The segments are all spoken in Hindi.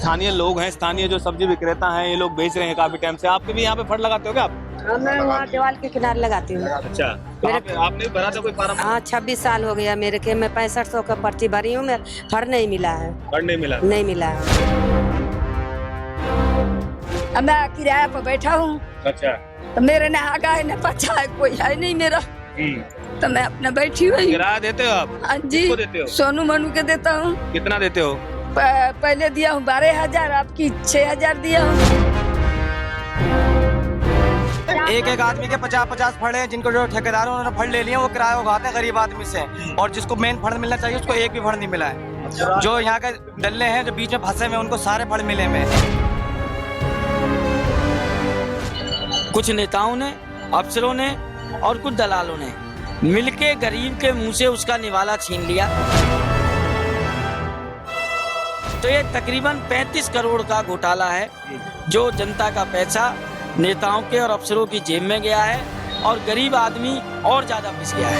स्थानीय लोग हैं, स्थानीय जो सब्जी विक्रेता हैं, ये लोग बेच रहे हैं काफी टाइम से। आपके भी यहाँ पे फड़ लगाते हो क्या आप? हाँ, मैं वहाँ दीवार के किनारे लगाती हूँ। अच्छा, आपने भी भरा था कोई फार्म? हाँ, 26 साल हो गया मेरे के। मैं 6500 का पर्ची भरी हूँ, मैं फड़ नहीं मिला है। फड़ नहीं मिला? नहीं मिला है। अब मैं किराया पर बैठा हूँ, अच्छा। तो मेरे ने आगा है न पछा है, कोई है नहीं मेरा, तो मैं अपना बैठी हुई। किराया देते हो आप? हाँ जी, किसको देते हो? सोनू मनु के देता हूँ। कितना देते हो? पहले दिया हूँ 12,000, आपकी 6,000 दिया हूँ। एक एक आदमी के 50-50 फड़ हैं, जिनको जो ठेकेदार उन्होंने फड़ ले लिए, वो किराया उगाते हैं गरीब आदमी से, और जिसको मेन फड़ मिलना चाहिए उसको एक भी फड़ नहीं मिला है। जो यहाँ के डल्ले हैं, जो बीच में फंसे हुए, उनको सारे फड़ मिले हुए हैं। कुछ नेताओं ने, अफसरों ने और कुछ दलालों ने मिलके गरीब के मुंह से उसका निवाला छीन लिया। तो ये तकरीबन 35 करोड़ का घोटाला है, जो जनता का पैसा नेताओं के और अफसरों की जेब में गया है और गरीब आदमी और ज्यादा पिस गया है।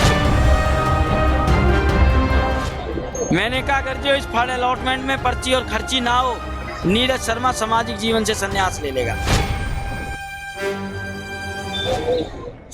मैंने कहा अगर जो इस फंड अलॉटमेंट में पर्ची और खर्ची ना हो, नीरज शर्मा सामाजिक जीवन से संन्यास ले लेगा।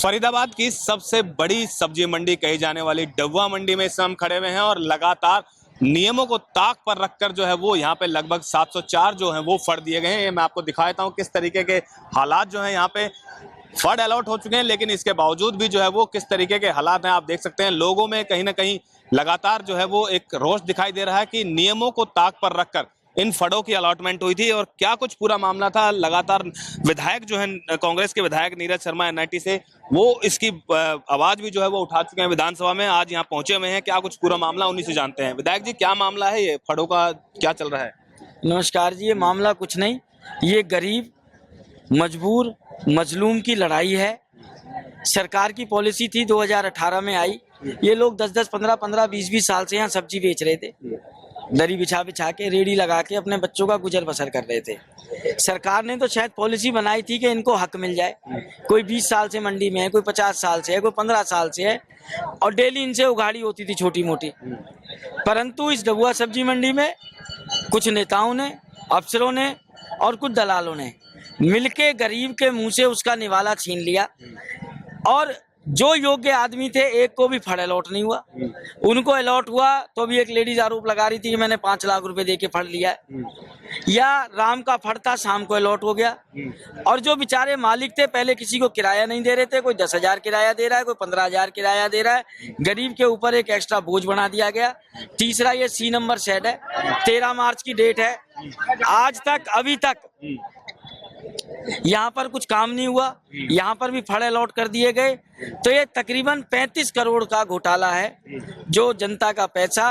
फरीदाबाद की सबसे बड़ी सब्जी मंडी कही जाने वाली डबुआ मंडी में इस समय हम खड़े हुए हैं और लगातार नियमों को ताक पर रखकर जो है वो यहाँ पे लगभग 704 जो है वो फड़ दिए गए हैं। मैं आपको दिखा देता हूँ किस तरीके के हालात जो है यहाँ पे फंड अलॉट हो चुके हैं, लेकिन इसके बावजूद भी जो है वो किस तरीके के हालात हैं आप देख सकते हैं। लोगों में कहीं ना कहीं लगातार जो है वो एक रोष दिखाई दे रहा है कि नियमों को ताक पर रखकर इन फंडों की अलॉटमेंट हुई थी और क्या कुछ पूरा मामला था। लगातार विधायक जो है, कांग्रेस के विधायक नीरज शर्मा एनआईटी से, वो इसकी आवाज भी जो है वो उठा चुके हैं विधानसभा में। आज यहाँ पहुंचे हुए हैं, क्या कुछ पूरा मामला उन्हीं से जानते हैं। विधायक जी, क्या मामला है, ये फंडों का क्या चल रहा है? नमस्कार जी, ये मामला कुछ नहीं, ये गरीब मजबूर मजलूम की लड़ाई है। सरकार की पॉलिसी थी, 2018 में आई। ये लोग 10-10, 15-15, 20-20 साल से यहाँ सब्जी बेच रहे थे, दरी बिछा बिछा के, रेडी लगा के अपने बच्चों का गुजर बसर कर रहे थे। सरकार ने तो शायद पॉलिसी बनाई थी कि इनको हक मिल जाए। कोई 20 साल से मंडी में है, कोई 50 साल से है, कोई 15 साल से है, और डेली इनसे उगाड़ी होती थी छोटी मोटी। परंतु इस डबुआ सब्जी मंडी में कुछ नेताओं ने, अफसरों ने और कुछ दलालों ने मिलके गरीब के मुंह से उसका निवाला छीन लिया, और जो योग्य आदमी थे एक को भी फंड अलॉट नहीं हुआ। उनको अलॉट हुआ तो भी एक लेडीज आरोप लगा रही थी कि मैंने 5 लाख रुपए दे के फंड लिया है। या राम का फंड था, शाम को अलॉट हो गया। और जो बेचारे मालिक थे, पहले किसी को किराया नहीं दे रहे थे, कोई 10,000 किराया दे रहा है, कोई 15,000 किराया दे रहा है। गरीब के ऊपर एक एक्स्ट्रा बोझ बना दिया गया। तीसरा, ये C नंबर शेड है, 13 मार्च की डेट है, आज तक अभी तक यहाँ पर कुछ काम नहीं हुआ। यहाँ पर भी फंड अलॉट कर दिए गए। तो ये तकरीबन 35 करोड़ का घोटाला है, जो जनता का पैसा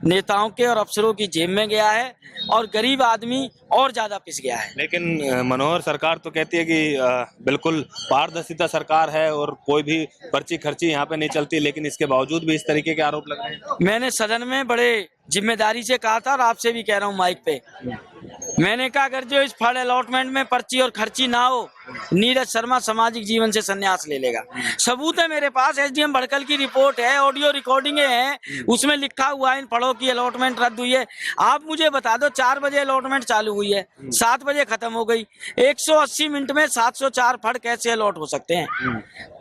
नेताओं के और अफसरों की जेब में गया है और गरीब आदमी और ज्यादा पिस गया है। लेकिन मनोहर सरकार तो कहती है कि बिल्कुल पारदर्शिता सरकार है और कोई भी पर्ची खर्ची यहाँ पे नहीं चलती, लेकिन इसके बावजूद भी इस तरीके के आरोप लग रहे हैं। मैंने सदन में बड़े जिम्मेदारी से कहा था और आपसे भी कह रहा हूँ माइक पे, मैंने कहा अगर जो इस फंड अलॉटमेंट में पर्ची और खर्ची ना हो, नीरज शर्मा सामाजिक जीवन से संन्यास ले लेगा। सबूत है मेरे पास, एसडीएम भड़कल की रिपोर्ट है, ऑडियो रिकॉर्डिंग है, उसमें लिखा हुआ है इन फंडों की अलॉटमेंट रद्द हुई है। आप मुझे बता दो, 4 बजे अलॉटमेंट चालू हुई है, 7 बजे खत्म हो गई। 180 मिनट में 704 फंड कैसे अलॉट हो सकते हैं?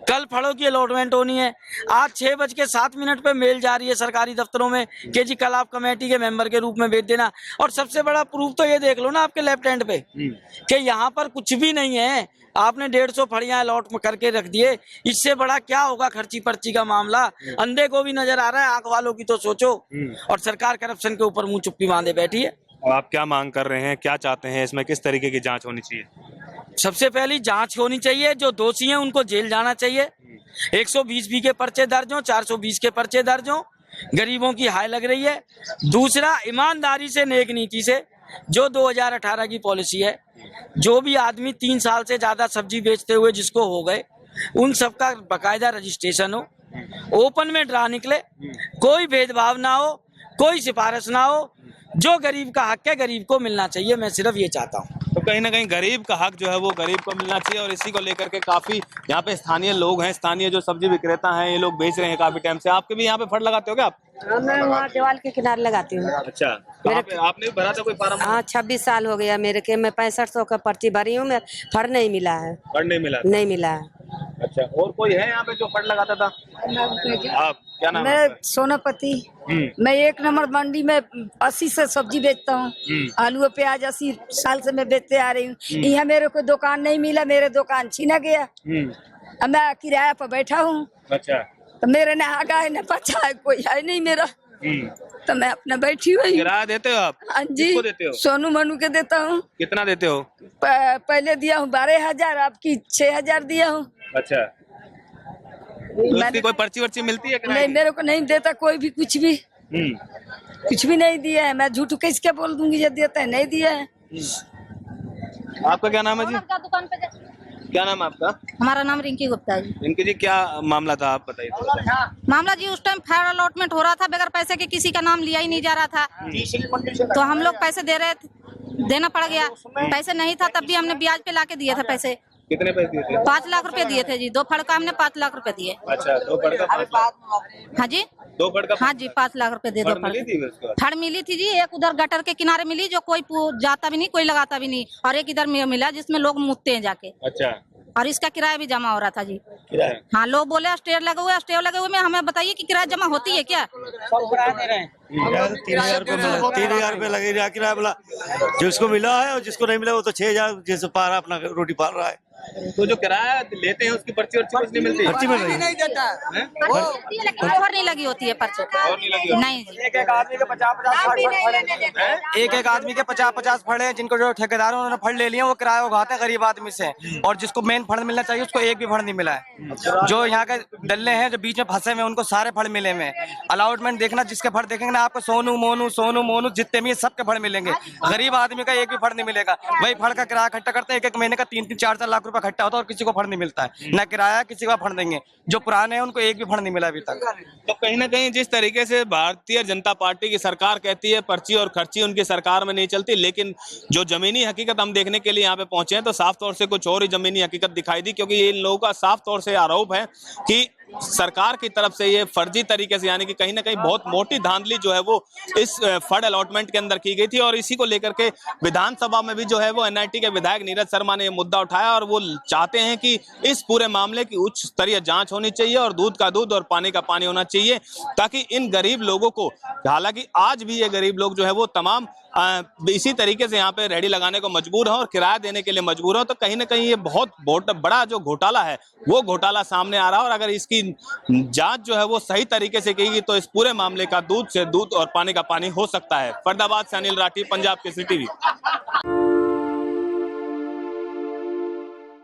कल फंडों की अलॉटमेंट होनी है। आज 6:07 पे मेल जा रही है सरकारी दफ्तरों में कि जी कल आप कमेटी के मेंबर के रूप में भेज देना। और सबसे बड़ा प्रूफ तो ये देख लो ना आपके लेफ्ट हैंड पे कि यहाँ पर कुछ भी नहीं है। आपने 150 फड़ियां अलॉट करके रख दिए। इससे बड़ा क्या होगा खर्ची पर्ची का मामला? अंधे को भी नजर आ रहा है, आंख वालों की तो सोचो। और सरकार करप्शन के ऊपर मुंह चुप्पी बांधे बैठी है। आप क्या मांग कर रहे हैं, क्या चाहते हैं, इसमें किस तरीके की जांच होनी चाहिए? सबसे पहली जांच होनी चाहिए, जो दोषी हैं उनको जेल जाना चाहिए। 120 भी के पर्चे दर्ज हों, 420 के पर्चे दर्ज हों। गरीबों की हाय लग रही है। दूसरा, ईमानदारी से, नेक नीति से, जो 2018 की पॉलिसी है, जो भी आदमी 3 साल से ज्यादा सब्जी बेचते हुए जिसको हो गए, उन सबका बकायदा रजिस्ट्रेशन हो, ओपन में ड्रा निकले, कोई भेदभाव ना हो, कोई सिफारिश ना हो। जो गरीब का हक है गरीब को मिलना चाहिए, मैं सिर्फ ये चाहता हूँ। तो कहीं ना कहीं गरीब का हक जो है वो गरीब को मिलना चाहिए, और इसी को लेकर के काफी यहाँ पे स्थानीय लोग हैं, स्थानीय जो सब्जी विक्रेता हैं, ये लोग बेच रहे हैं काफी टाइम से। आपके भी यहाँ पे फड़ लगाते हो क्या आप? हाँ, मैं वहाँ दीवार के किनारे लगाती हूँ। अच्छा, कहाँ पे आपने भी भरा था कोई फार्म? हाँ, 26 साल हो गया मेरे के। मैं 6500 का पर्ची भरी हूँ, मैं फड़ नहीं मिला है। फड़ नहीं मिला? नहीं मिला है। अच्छा, और कोई है यहाँ पे जो फड़ लगाता था? आप क्या नाम है मैं आपका? सोनापति। मैं 1 नंबर मंडी में 80 से सब्जी बेचता हूँ। आलू और प्याज 80 साल से मैं बेचते आ रही हूँ। यहाँ मेरे को दुकान नहीं मिला, मेरे दुकान छीना गया। अब मैं किराया पर बैठा हूँ। अच्छा, तो मेरे न आगा है न पछा है, कोई है नहीं मेरा। तो मैं अपना बैठी हुई हूँ। किराया देते हो आप? हाँ जी, किसको देते हो? सोनू मनु के देता हूँ। कितना देते हो? पहले दिया हूँ 12,000, आपकी 6,000 दिया हूँ। अच्छा, तो उसकी कोई पर्ची वर्ची मिलती है नहीं, मेरे को नहीं देता कोई भी, कुछ भी कुछ भी नहीं दिया है। मैं झूठ किसके बोल दूंगी, जब देता है नहीं दिया है। आपका क्या नाम है जी? क्या नाम है आपका? हमारा नाम रिंकी गुप्ता है जी। इनकी जी क्या मामला था, आप बताइए थोड़ा सा। मामला जी उस टाइम फेयर अलॉटमेंट हो रहा था, बगैर पैसे के किसी का नाम लिया ही नहीं जा रहा था। तो हम लोग पैसे दे रहे थे, देना पड़ गया। पैसे नहीं था तब भी हमने ब्याज पे लाके दिए थे पैसे। कितने पैसे दिए थे? 5 लाख रुपए दिए थे जी। 2 फड़ का हमने 5 लाख रुपए दिए। अच्छा, 2 फड़ का 5 लाख? हाँ जी, 2 फड़ का? हाँ जी, 5 लाख रुपए दे दो। फड़ मिली थी उसके बाद? फड़ मिली थी जी, एक उधर गटर के किनारे मिली जो कोई जाता भी नहीं, कोई लगाता भी नहीं, और एक इधर मिला जिसमें लोग मुतते हैं जाके। अच्छा, और इसका किराया भी जमा हो रहा था जी। किराया? हाँ, लोग बोले स्टेयर लगे हुए में, हमें बताइए कि किराया जमा होती है क्या? 3,000 रुपये लगेगा किराया बोला। जिसको मिला है और जिसको नहीं मिला वो तो 6,000 जैसे पा रहा, अपना रोटी पाल रहा है। तो जो किराया लेते हैं उसकी पर्ची वर्ची कुछ नहीं मिलती? पर्ची मिल रही है। और नहीं लगी होती है पर्ची? और नहीं लगी होती? नहीं जी। एक एक आदमी के 50-50 फड़ हैं, जिनको जो ठेकेदार हैं उन्होंने फड़ ले लिए, वो किराया उगाते हैं गरीब आदमी से। और जिसको मेन फंड मिलना चाहिए उसको एक भी फंड नहीं मिला है। जो यहाँ के डल्ले हैं जो बीच में फंसे हुए उनको सारे फंड मिले हुए। अलाउटमेंट देखना, जिसके फंड देखेंगे ना आपको सोनू मोनू जितने भी सबके फंड मिलेंगे। गरीब आदमी का एक भी फंड नहीं मिलेगा। वही फंड का किराया इकट्ठा करते हैं, एक महीने का 3-3 4-4 लाख रुपए इकट्ठा होता है, और किसी को फंड नहीं मिलता है। न किराया किसी का फंड देंगे, जो पुराने हैं उनको एक भी फंड नहीं मिला अभी तक। तो कहीं ना कहीं जिस तरीके से भारतीय जनता पार्टी की सरकार कहती है पर्ची और खर्ची उनकी सरकार में नहीं चलती, लेकिन जो जमीनी हकीकत हम देखने के लिए यहाँ पे पहुंचे हैं तो साफ तौर से कुछ और ही जमीनी हकीकत दिखाई दी, क्योंकि इन लोगों का साफ तौर से आरोप है कि सरकार की तरफ से ये फर्जी तरीके से, यानी कि कहीं ना कहीं बहुत मोटी धांधली जो है वो इस फंड अलॉटमेंट के अंदर की गई थी। और इसी को लेकर के विधानसभा में भी जो है वो एनआईटी के विधायक नीरज शर्मा ने ये मुद्दा उठाया, और वो चाहते हैं कि इस पूरे मामले की उच्च स्तरीय जांच होनी चाहिए और दूध का दूध और पानी का पानी होना चाहिए, ताकि इन गरीब लोगों को, हालांकि आज भी ये गरीब लोग जो है वो तमाम इसी तरीके से यहाँ पे रेडी लगाने को मजबूर है और किराया देने के लिए मजबूर है। तो कहीं ना कहीं ये बहुत बड़ा जो घोटाला है वो घोटाला सामने आ रहा है, और अगर इसकी जांच जो है वो सही तरीके से की गई तो इस पूरे मामले का दूध से दूध और पानी का पानी हो सकता है। फरीदाबाद से अनिल राठी, पंजाब केसरी टीवी।